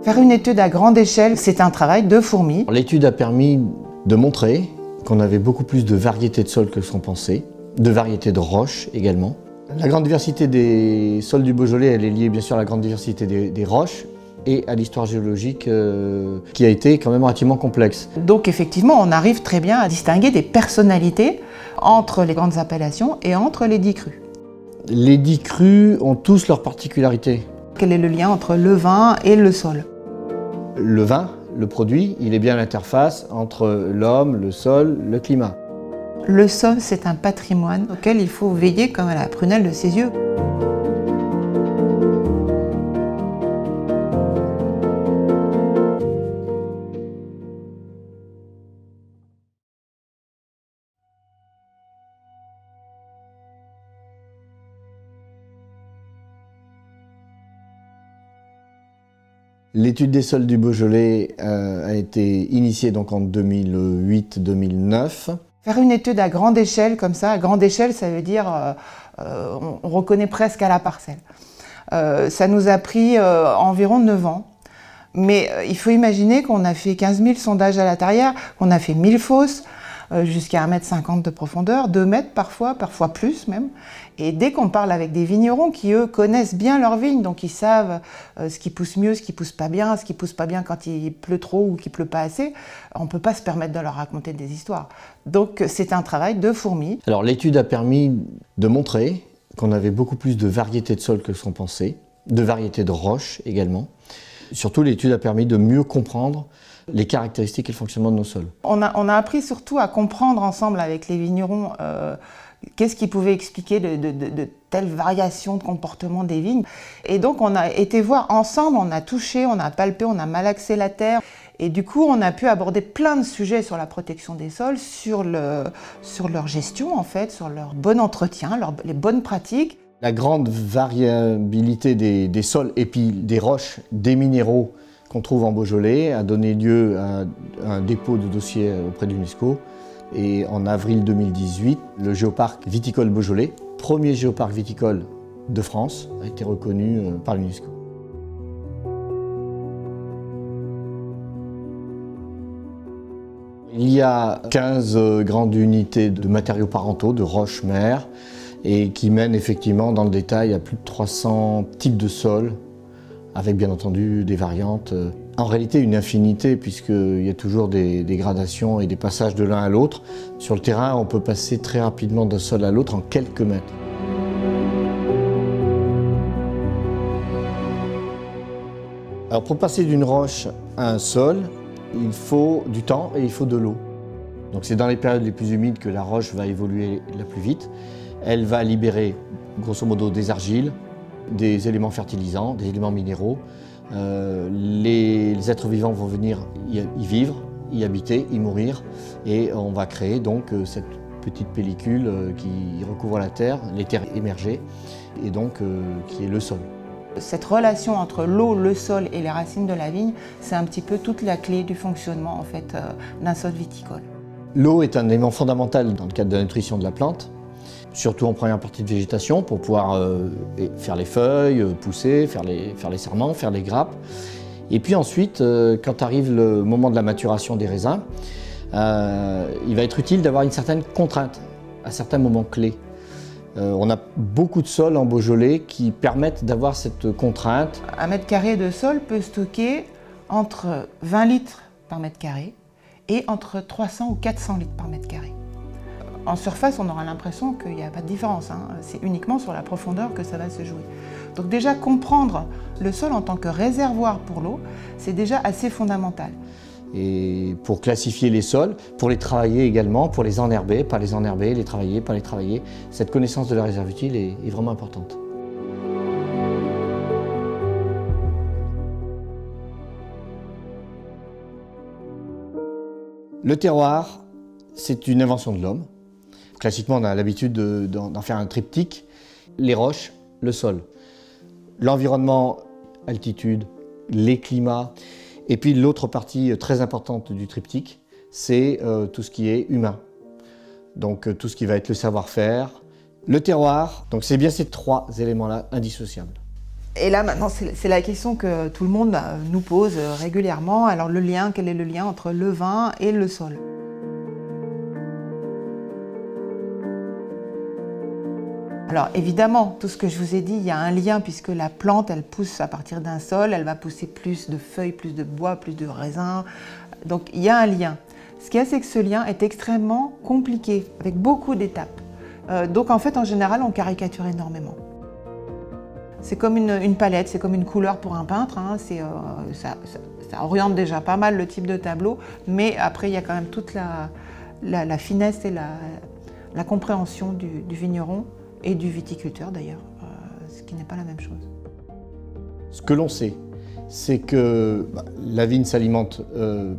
Faire une étude à grande échelle, c'est un travail de fourmi. L'étude a permis de montrer qu'on avait beaucoup plus de variétés de sols que ce qu'on pensait, de variétés de roches également. La grande diversité des sols du Beaujolais, elle est liée bien sûr à la grande diversité des roches et à l'histoire géologique qui a été quand même relativement complexe. Donc effectivement, on arrive très bien à distinguer des personnalités entre les grandes appellations et entre les 10 crus. Les 10 crus ont tous leurs particularités. Quel est le lien entre le vin et le sol? Le vin, le produit, il est bien à l'interface entre l'homme, le sol, le climat. Le sol, c'est un patrimoine auquel il faut veiller comme à la prunelle de ses yeux. L'étude des sols du Beaujolais a été initiée donc en 2008-2009. Faire une étude à grande échelle comme ça, à grande échelle, ça veut dire on reconnaît presque à la parcelle. Ça nous a pris environ 9 ans. Mais il faut imaginer qu'on a fait 15 000 sondages à la tarière, qu'on a fait 1000 fosses, jusqu'à 1,50 m de profondeur, 2 mètres parfois plus même. Et dès qu'on parle avec des vignerons qui, eux, connaissent bien leurs vignes, donc ils savent ce qui pousse mieux, ce qui pousse pas bien quand il pleut trop ou qu'il pleut pas assez, on ne peut pas se permettre de leur raconter des histoires. Donc c'est un travail de fourmi. Alors l'étude a permis de montrer qu'on avait beaucoup plus de variétés de sols que ce qu'on pensait, de variétés de roches également. Surtout, l'étude a permis de mieux comprendre les caractéristiques et le fonctionnement de nos sols. On a appris surtout à comprendre ensemble avec les vignerons qu'est-ce qui pouvait expliquer de telles variations de comportement des vignes. Et donc on a été voir ensemble, on a touché, on a palpé, on a malaxé la terre. Et du coup, on a pu aborder plein de sujets sur la protection des sols, sur leur gestion en fait, sur leur bon entretien, les bonnes pratiques. La grande variabilité des sols et puis des roches, des minéraux qu'on trouve en Beaujolais a donné lieu à un dépôt de dossier auprès de l'UNESCO. Et en avril 2018, le géoparc viticole Beaujolais, premier géoparc viticole de France, a été reconnu par l'UNESCO. Il y a 15 grandes unités de matériaux parentaux, de roches-mères, et qui mènent effectivement dans le détail à plus de 300 types de sols, avec bien entendu des variantes. En réalité, une infinité, puisqu'il y a toujours des gradations et des passages de l'un à l'autre. Sur le terrain, on peut passer très rapidement d'un sol à l'autre en quelques mètres. Alors pour passer d'une roche à un sol, il faut du temps et il faut de l'eau. Donc c'est dans les périodes les plus humides que la roche va évoluer la plus vite. Elle va libérer grosso modo des argiles, des éléments fertilisants, des éléments minéraux. Les êtres vivants vont venir y vivre, y habiter, y mourir, et on va créer donc cette petite pellicule qui recouvre la terre, les terres émergées, et donc qui est le sol. Cette relation entre l'eau, le sol et les racines de la vigne, c'est un petit peu toute la clé du fonctionnement en fait, d'un sol viticole. L'eau est un élément fondamental dans le cadre de la nutrition de la plante, surtout en première partie de végétation pour pouvoir faire les feuilles, pousser, faire les sarments, faire les grappes. Et puis ensuite, quand arrive le moment de la maturation des raisins, il va être utile d'avoir une certaine contrainte à certains moments clés. On a beaucoup de sols en Beaujolais qui permettent d'avoir cette contrainte. Un mètre carré de sol peut stocker entre 20 litres par mètre carré et entre 300 ou 400 litres par mètre carré. En surface, on aura l'impression qu'il n'y a pas de différence, hein. C'est uniquement sur la profondeur que ça va se jouer. Donc déjà, comprendre le sol en tant que réservoir pour l'eau, c'est déjà assez fondamental. Et pour classifier les sols, pour les travailler également, pour les enherber, pas les enherber, les travailler, pas les travailler, cette connaissance de la réserve utile est vraiment importante. Le terroir, c'est une invention de l'homme. Classiquement, on a l'habitude d'en faire un triptyque. Les roches, le sol. L'environnement, altitude, les climats. Et puis l'autre partie très importante du triptyque, c'est tout ce qui est humain. Donc tout ce qui va être le savoir-faire, le terroir. Donc c'est bien ces trois éléments-là indissociables. Et là, maintenant, c'est la question que tout le monde nous pose régulièrement. Alors, le lien, quel est le lien entre le vin et le sol? Alors, évidemment, tout ce que je vous ai dit, il y a un lien puisque la plante, elle pousse à partir d'un sol, elle va pousser plus de feuilles, plus de bois, plus de raisins. Donc, il y a un lien. Ce qu'il y a, c'est que ce lien est extrêmement compliqué, avec beaucoup d'étapes. Donc, en fait, en général, on caricature énormément. C'est comme une palette, c'est comme une couleur pour un peintre, hein. Ça oriente déjà pas mal le type de tableau, mais après il y a quand même toute la finesse et la compréhension du vigneron et du viticulteur d'ailleurs, ce qui n'est pas la même chose. Ce que l'on sait, c'est que la vigne s'alimente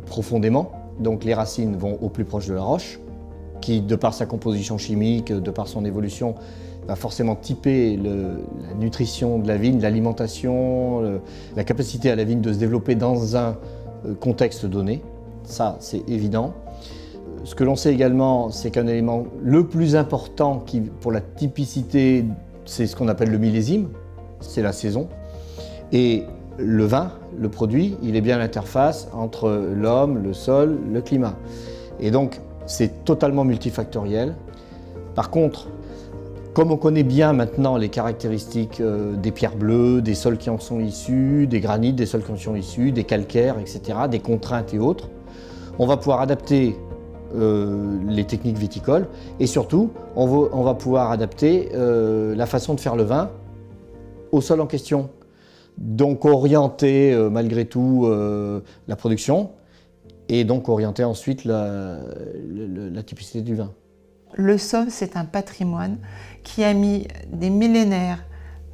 profondément, donc les racines vont au plus proche de la roche, qui de par sa composition chimique, de par son évolution, va forcément typer la nutrition de la vigne, l'alimentation, la capacité à la vigne de se développer dans un contexte donné. Ça, c'est évident. Ce que l'on sait également, c'est qu'un élément le plus important pour la typicité, c'est ce qu'on appelle le millésime, c'est la saison. Et le vin, le produit, il est bien l'interface entre l'homme, le sol, le climat. Et donc, c'est totalement multifactoriel. Par contre, comme on connaît bien maintenant les caractéristiques des pierres bleues, des sols qui en sont issus, des granites, des sols qui en sont issus, des calcaires, etc., des contraintes et autres, on va pouvoir adapter les techniques viticoles et surtout, on va pouvoir adapter la façon de faire le vin au sol en question. Donc orienter malgré tout la production et donc orienter ensuite la typicité du vin. Le sol, c'est un patrimoine qui a mis des millénaires,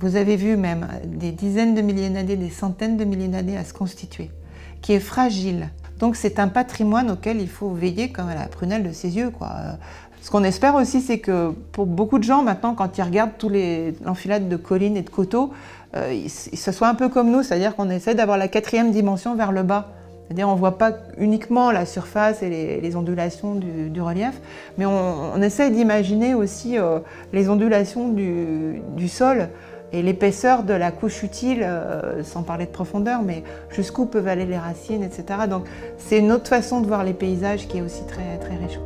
vous avez vu même des dizaines de milliers d'années, des centaines de milliers d'années à se constituer, qui est fragile. Donc c'est un patrimoine auquel il faut veiller comme à la prunelle de ses yeux, quoi. Ce qu'on espère aussi, c'est que pour beaucoup de gens maintenant, quand ils regardent tous l'enfilade de collines et de coteaux, ce soit un peu comme nous, c'est-à-dire qu'on essaie d'avoir la 4e dimension vers le bas. C'est-à-dire on ne voit pas uniquement la surface et les ondulations du relief, mais on essaie d'imaginer aussi les ondulations du sol et l'épaisseur de la couche utile, sans parler de profondeur, mais jusqu'où peuvent aller les racines, etc. Donc c'est une autre façon de voir les paysages qui est aussi très, très riche.